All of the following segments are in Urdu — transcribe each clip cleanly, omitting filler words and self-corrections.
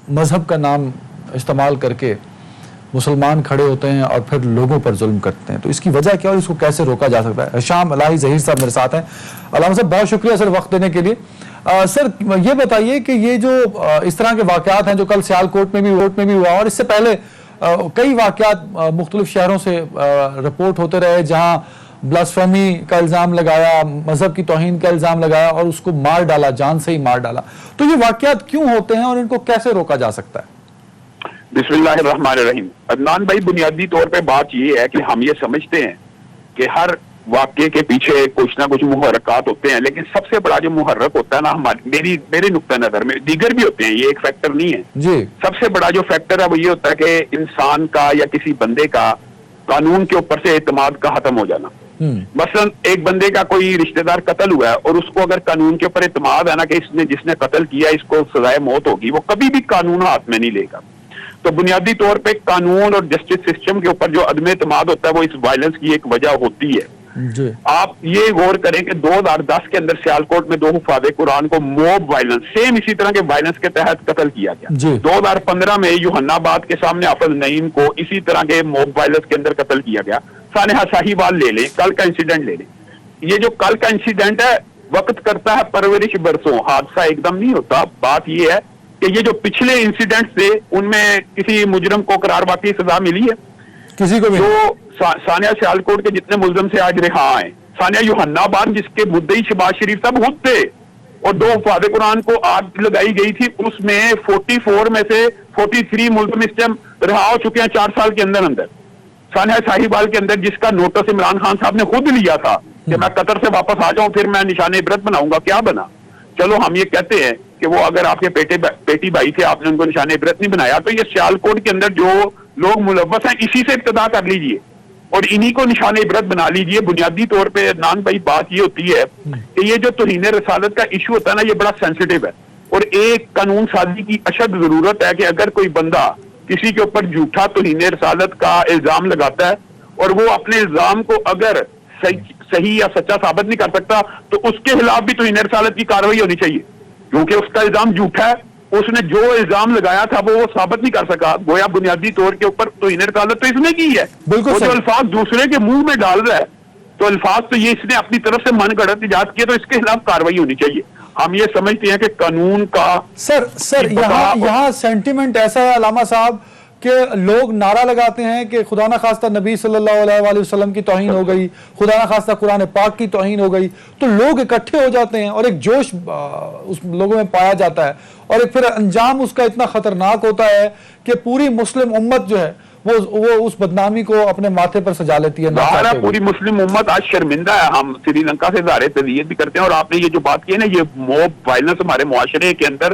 مذہب کا نام استعمال کر کے مسلمان کھڑے ہوتے ہیں اور پھر لوگوں پر ظلم کرتے ہیں، تو اس کی وجہ کیا اور اس کو کیسے روکا جا سکتا ہے؟ ہشام الہی ظہیر صاحب میرے ساتھ ہیں۔ علامہ صاحب بہت شکریہ سر وقت دینے کے لیے۔ سر یہ بتائیے کہ یہ جو اس طرح کے واقعات ہیں جو کل سیالکوٹ میں بھی ہوا اور اس سے پہلے کئی واقعات مختلف شہروں سے رپورٹ ہوتے رہے جہاں بلاسفیمی کا الزام لگایا، مذہب کی توہین کا الزام لگایا اور اس کو مار ڈالا، جان سے ہی مار ڈالا، تو یہ واقعات کیوں ہوتے ہیں اور ان کو کیسے روکا جا سکتا ہے؟ بسم اللہ الرحمن الرحیم۔ عدنان بھائی، بنیادی طور پہ بات یہ ہے کہ ہم یہ سمجھتے ہیں کہ ہر واقعے کے پیچھے کچھ نہ کچھ محرکات ہوتے ہیں، لیکن سب سے بڑا جو محرک ہوتا ہے نا میرے نقطہ نظر میں، دیگر بھی ہوتے ہیں، یہ ایک فیکٹر نہیں ہے جی، سب سے بڑا جو فیکٹر ہے وہ یہ ہوتا ہے کہ انسان کا یا کسی بندے کا قانون کے اوپر سے اعتماد کا ختم ہو جانا۔ مثلا ایک بندے کا کوئی رشتہ دار قتل ہوا ہے اور اس کو اگر قانون کے اوپر اعتماد ہے نا کہ جس نے قتل کیا اس کو سزائے موت ہوگی، وہ کبھی بھی قانون ہاتھ میں نہیں لے گا۔ تو بنیادی طور پہ قانون اور جسٹس سسٹم کے اوپر جو عدم اعتماد ہوتا ہے وہ اس وائلنس کی ایک وجہ ہوتی ہے۔ آپ یہ غور کریں کہ 2010 کے اندر سیالکوٹ میں 2 حفاظ قرآن کو موب وائلنس، سیم اسی طرح کے وائلنس کے تحت قتل کیا گیا۔ 2015 میں یوحنا آباد کے سامنے حافظ نعیم کو اسی طرح کے موب وائلنس کے اندر قتل کیا گیا۔ سانحہ ساہیوال لے لیں، کل کا انسیڈنٹ لے لیں، یہ جو کل کا انسیڈنٹ ہے وقت کرتا ہے پرورش برسوں، حادثہ ایک دم نہیں ہوتا۔ بات یہ ہے کہ یہ جو پچھلے انسیڈنٹ تھے ان میں کسی مجرم کو قرار واقعی سزا ملی ہے؟ کسی کو بھی؟ جو ثانیہ سیالکوٹ کے جتنے ملزم سے آج رہا ہیں، ثانیہ یوحنا آباد جس کے مدعی شہباز شریف صاحب خود تھے اور 2 حفاظ قرآن کو آگ لگائی گئی تھی، اس میں 44 میں سے 43 ملزم اس ٹائم رہا ہو چکے ہیں 4 سال کے اندر۔ ثانیہ ساہیوال کے اندر جس کا نوٹس عمران خان صاحب نے خود لیا تھا کہ میں قطر سے واپس آ جاؤں پھر میں نشان عبرت بناؤں گا، کیا بنا؟ چلو ہم یہ کہتے ہیں کہ وہ اگر آپ کے بیٹی بھائی تھے، آپ نے ان کو نشان عبرت نہیں بنایا، تو یہ سیالکوٹ کے اندر جو لوگ ملوث ہیں اسی سے ابتدا کر لیجئے اور انہی کو نشان عبرت بنا لیجئے۔ بنیادی طور پہ عدنان بھائی بات یہ ہوتی ہے کہ یہ جو توہین رسالت کا ایشو ہوتا ہے نا، یہ بڑا سینسیٹیو ہے اور ایک قانون سازی کی اشد ضرورت ہے کہ اگر کوئی بندہ کسی کے اوپر جھوٹا توہین رسالت کا الزام لگاتا ہے اور وہ اپنے الزام کو اگر صحیح یا سچا ثابت نہیں کر سکتا تو اس کے خلاف بھی توہین رسالت کی کارروائی ہونی چاہیے، کیونکہ اس کا الزام جھوٹا ہے، اس نے جو الزام لگایا تھا وہ ثابت نہیں کر سکا، گویا بنیادی طور کے اوپر توہین رسالت تو اس نے کی ہے۔ وہ جو الفاظ دوسرے کے منہ میں ڈال رہا ہے تو الفاظ تو یہ اس نے اپنی طرف سے من گھڑت ایجاد کیا، تو اس کے خلاف کارروائی ہونی چاہیے۔ ہم یہ سمجھتے ہیں کہ قانون کا سر یہاں سینٹیمنٹ ایسا ہے علامہ صاحب کہ لوگ نعرہ لگاتے ہیں کہ خدا نہ خواستہ نبی صلی اللہ علیہ وآلہ وسلم کی توہین ہو گئی، خدا نہ خواستہ قرآن پاک کی توہین ہو گئی، تو لوگ اکٹھے ہو جاتے ہیں اور ایک جوش اس لوگوں میں پایا جاتا ہے اور پھر انجام اس کا اتنا خطرناک ہوتا ہے کہ پوری مسلم امت جو ہے وہ اس بدنامی کو اپنے ماتھے پر سجا لیتی ہے۔ پوری مسلم امت آج شرمندہ ہے۔ ہم سری لنکا سے اظہار تعزیت بھی کرتے ہیں اور آپ نے یہ جو بات کی ہے نا، یہ موب وائلنس ہمارے معاشرے کے اندر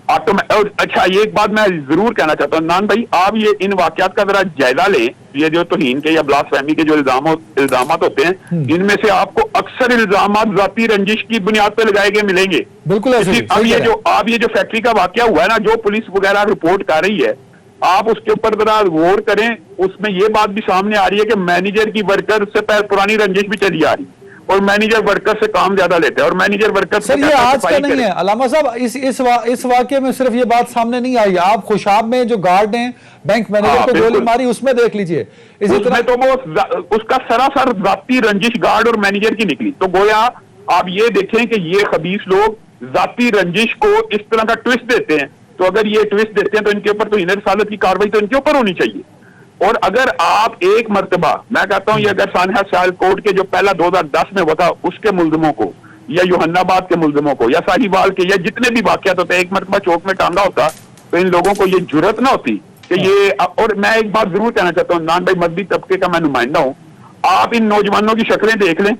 اچھا یہ ایک بات میں ضرور کہنا چاہتا ہوں عدنان بھائی، آپ یہ ان واقعات کا ذرا جائزہ لیں، یہ جو توہین کے یا بلاسفیمی کے جو الزامات ہوتے ہیں ان میں سے آپ کو اکثر الزامات ذاتی رنجش کی بنیاد پہ لگائے گئے ملیں گے۔ بالکل اب یہ جو فیکٹری کا واقعہ ہوا ہے نا، جو پولیس وغیرہ رپورٹ کر رہی ہے، آپ اس کے اوپر ذرا غور کریں، اس میں یہ بات بھی سامنے آ رہی ہے کہ مینیجر کی ورکر سے پرانی رنجش بھی چلی آ رہی اور مینیجر ورکر سے کام زیادہ لیتے ہیں اور مینیجر ورکر سے یہ آج کا نہیں ہے علامہ صاحب، اس واقعے میں صرف یہ بات سامنے نہیں آئی، آپ خوشاب میں جو گارڈ ہیں بینک مینیجر کو گولی ماری اس میں دیکھ لیجئے، اسی طرح تو وہ اس کا سراسر ذاتی رنجش گارڈ اور مینیجر کی نکلی۔ تو گویا آپ یہ دیکھیں کہ یہ خبیث لوگ ذاتی رنجش کو اس طرح کا ٹویسٹ دیتے ہیں، تو اگر یہ ٹویسٹ دیتے ہیں تو ان کے اوپر توہین رسالت کی کارروائی تو ان کے اوپر ہونی چاہیے۔ اور اگر آپ ایک مرتبہ، میں کہتا ہوں یہ اگر ثانیہ سیالکوٹ کے جو پہلا 2010 میں ہوا تھا اس کے ملزموں کو یا یوحنا آباد کے ملزموں کو یا ساہیوال کے یا جتنے بھی واقعات ہوتے ہیں ایک مرتبہ چوک میں ٹانگا ہوتا تو ان لوگوں کو یہ جرأت نہ ہوتی کہ یہ۔ اور میں ایک بات ضرور کہنا چاہتا ہوں عدنان بھائی، مذہبی طبقے کا میں نمائندہ ہوں، آپ ان نوجوانوں کی شکلیں دیکھ لیں،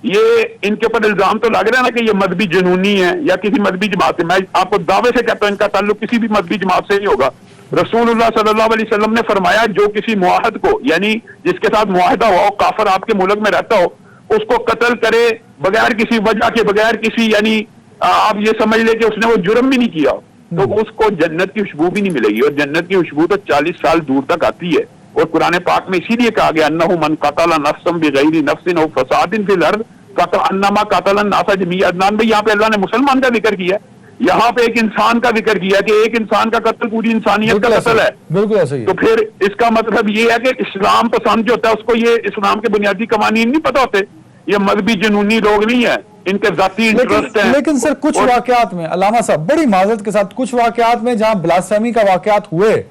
یہ ان کے اوپر الزام تو لگ رہا ہے نا کہ یہ مذہبی جنونی ہے یا کسی مذہبی جماعت سے۔ میں آپ کو دعوے سے کہتا ہوں ان کا تعلق کسی بھی مذہبی جماعت سے نہیں ہوگا۔ رسول اللہ صلی اللہ علیہ وسلم نے فرمایا جو کسی معاہد کو، یعنی جس کے ساتھ معاہدہ ہوا ہو، کافر آپ کے ملک میں رہتا ہو، اس کو قتل کرے بغیر کسی وجہ کے، بغیر کسی، یعنی آپ یہ سمجھ لیں کہ اس نے وہ جرم بھی نہیں کیا، تو اس کو جنت کی خوشبو بھی نہیں ملے گی، اور جنت کی خوشبو تو 40 سال دور تک آتی ہے۔ اور قرآن پاک میں اسی لیے کہا گیا انہ من قتل نفسا بغیر نفس او فساد فی الارض فکأنما قتل الناس جميعا۔ عدنان بھائی یہاں پہ اللہ نے مسلمان کا ذکر کیا ہے، یہاں پہ ایک انسان کا ذکر کیا کہ ایک انسان کا قتل پوری انسانیت کا قتل ہے. بالکل ایسا ہی تو پھر اس کا مطلب یہ ہے کہ اسلام پسند جو ہوتا ہے اس کو یہ اسلام کے بنیادی قوانین نہیں پتہ ہوتے. یہ مذہبی جنونی لوگ نہیں ہیں, ان کے ذاتی انٹرسٹ ہیں. لیکن سر کچھ واقعات میں علامہ صاحب بڑی معذرت کے ساتھ کچھ واقعات میں جہاں بلاسفیمی کا واقعات ہوئے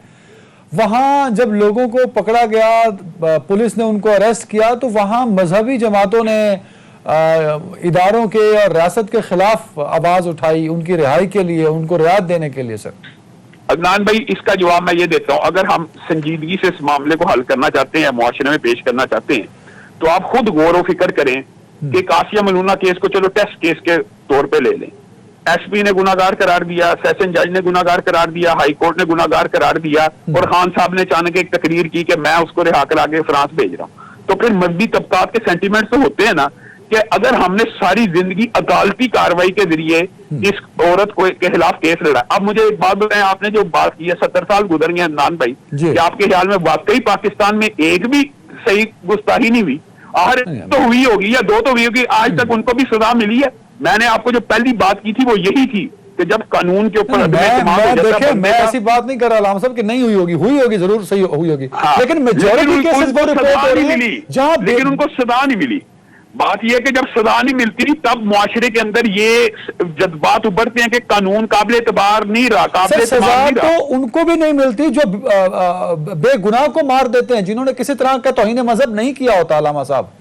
وہاں جب لوگوں کو پکڑا گیا, پولیس نے ان کو اریسٹ کیا, تو وہاں مذہبی جماعتوں نے اداروں کے اور ریاست کے خلاف آواز اٹھائی ان کی رہائی کے لیے, ان کو رعایت دینے کے لیے. سر عدنان بھائی اس کا جواب میں یہ دیتا ہوں, اگر ہم سنجیدگی سے اس معاملے کو حل کرنا چاہتے ہیں, معاشرے میں پیش کرنا چاہتے ہیں, تو آپ خود غور و فکر کریں کہ قاسیہ ملونہ کیس کو چلو ٹیسٹ کیس کے طور پہ لے لیں. ایس پی نے گناہگار قرار دیا, سیشن جج نے گناہگار قرار دیا, ہائی کورٹ نے گناہگار قرار دیا, اور خان صاحب نے اچانک ایک تقریر کی کہ میں اس کو رہا کرا کے فرانس بھیج رہا ہوں. تو پھر مذہبی طبقات کے سینٹیمنٹ تو ہوتے ہیں نا کہ اگر ہم نے ساری زندگی عدالتی کاروائی کے ذریعے اس عورت کو کے خلاف کیس لڑا. اب مجھے ایک بات بتائیں, آپ نے جو بات کی ہے 70 سال گزر گئے عدنان بھائی, کہ آپ کے خیال میں واقعی پاکستان میں ایک بھی صحیح گستاخی نہیں ہوئی؟ آخر تو ہوئی ہوگی یا 2 تو ہوئی ہوگی, آج تک ان کو بھی سزا ملی ہے. میں نے آپ کو جو پہلی بات کی تھی وہ یہی تھی کہ جب قانون کے اوپر دیکھیں میں ایسی بات نہیں کر رہا علامہ صاحب کہ نہیں ہوئی ہوگی ضرور صحیح ہوئی ہوگی, لیکن میجورٹی کیسز وہ رپورٹ ہو رہی ہے جہاں لیکن ان کو سزا نہیں ملی. بات یہ ہے کہ جب سزا نہیں ملتی تب معاشرے کے اندر یہ جذبات ابھرتے ہیں کہ قانون قابل اعتبار نہیں رہا, قابل سزا تو ان کو بھی نہیں ملتی جو بے گناہ کو مار دیتے ہیں, جنہوں نے کسی طرح کا توہین مذہب نہیں کیا ہوتا. علامہ صاحب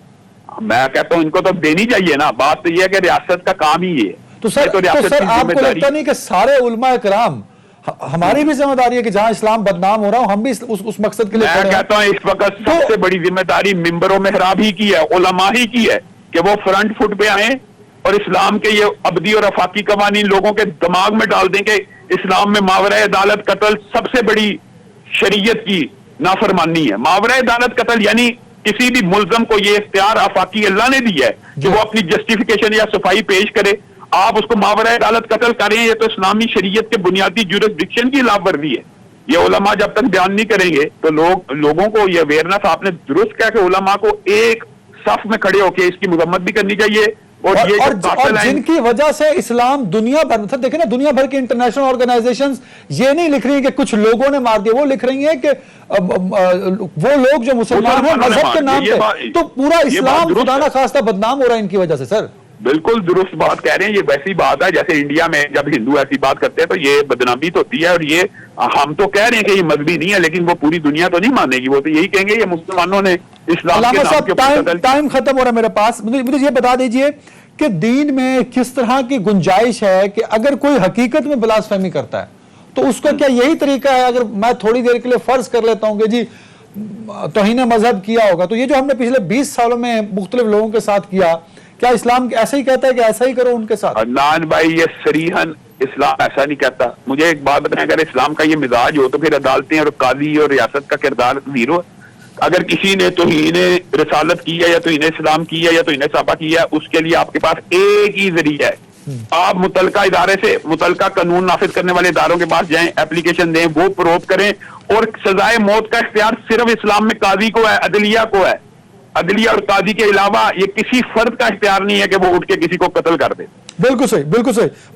میں کہتا ہوں ان کو تو دینی چاہیے نا. بات تو یہ ہے کہ ریاست کا کام ہی یہ. تو سر آپ کو لگتا نہیں کہ سارے علماء کرام, ہماری بھی ذمہ داری ہے کہ جہاں اسلام بدنام ہو رہا ہوں ہم بھی اس مقصد کے لیے میں کہتا ہوں اس وقت سب سے بڑی ذمہ داری ممبر و محراب ہی کی ہے, علماء ہی کی ہے, کہ وہ فرنٹ فٹ پہ آئیں اور اسلام کے یہ ابدی اور افاقی قوانین لوگوں کے دماغ میں ڈال دیں کہ اسلام میں ماورا عدالت قتل سب سے بڑی شریعت کی نافرمانی ہے. ماورا عدالت قتل یعنی کسی بھی ملزم کو یہ اختیار آفاقی اللہ نے دیا ہے کہ وہ اپنی جسٹیفیکیشن یا صفائی پیش کرے. آپ اس کو ماورا عدالت قتل کریں, یہ تو اسلامی شریعت کے بنیادی جورسڈکشن کی خلاف ورزی ہے. یہ علماء جب تک بیان نہیں کریں گے تو لوگوں کو یہ اویئرنس, آپ نے درست کہا کہ علماء کو ایک صف میں کھڑے ہو کے اس کی مذمت بھی کرنی چاہیے. اور جن کی وجہ سے اسلام دنیا بھر, دیکھیں نا دنیا بھر کی انٹرنیشنل آرگنائزیشنز یہ نہیں لکھ رہی ہیں کہ کچھ لوگوں نے مار دیا, وہ لکھ رہی ہیں کہ وہ لوگ جو مسلمان ہیں مذہب کے نام پہ, تو پورا اسلام خدا نہ خواستہ بدنام ہو رہا ہے ان کی وجہ سے. سر بالکل درست بات کہہ رہے ہیں, یہ ویسی بات ہے جیسے انڈیا میں جب ہندو ایسی بات کرتے ہیں تو یہ بدنامی تو ہوتی ہے. اور یہ ہم تو کہہ رہے ہیں کہ یہ مذہبی نہیں ہے, لیکن وہ پوری دنیا تو نہیں مانے گی, وہ تو یہی کہیں گے یہ مسلمانوں نے اسلام کے نام کے اوپر. ٹائم ختم ہو رہا ہے میرے پاس, مجھے یہ بتا دیجئے کہ دین میں کس طرح کی گنجائش ہے کہ اگر کوئی حقیقت میں بلاسفہمی کرتا ہے تو اس کو کیا یہی طریقہ ہے, اگر میں تھوڑی دیر کے لیے فرض کر لیتا ہوں کہ جی توہین مذہب کیا ہوگا, تو یہ جو ہم نے پچھلے 20 سالوں میں مختلف لوگوں کے ساتھ کیا, کیا اسلام ایسا ہی کہتا ہے کہ ایسا ہی کرو ان کے ساتھ؟ عدنان بھائی یہ صریحاً اسلام ایسا نہیں کہتا. مجھے ایک بات بتائیں, اگر اسلام کا یہ مزاج ہو تو پھر عدالتیں اور قاضی اور ریاست کا کردار زیرو ہے. اگر کسی نے توہین رسالت کی ہے یا توہین اسلام کی ہے یا توہین صحابہ کی ہے, اس کے لیے آپ کے پاس ایک ہی ذریعہ ہے, آپ متعلقہ ادارے سے, متعلقہ قانون نافذ کرنے والے اداروں کے پاس جائیں, اپلیکیشن دیں, وہ پروب کریں, اور سزائے موت کا اختیار صرف اسلام میں قاضی کو ہے, عدلیہ کو ہے. عدلیہ اور قاضی کے علاوہ یہ کسی فرد کا اختیار نہیں ہے کہ وہ اٹھ کے کسی کو قتل کر دے. بالکل صحیح, بالکل صحیح.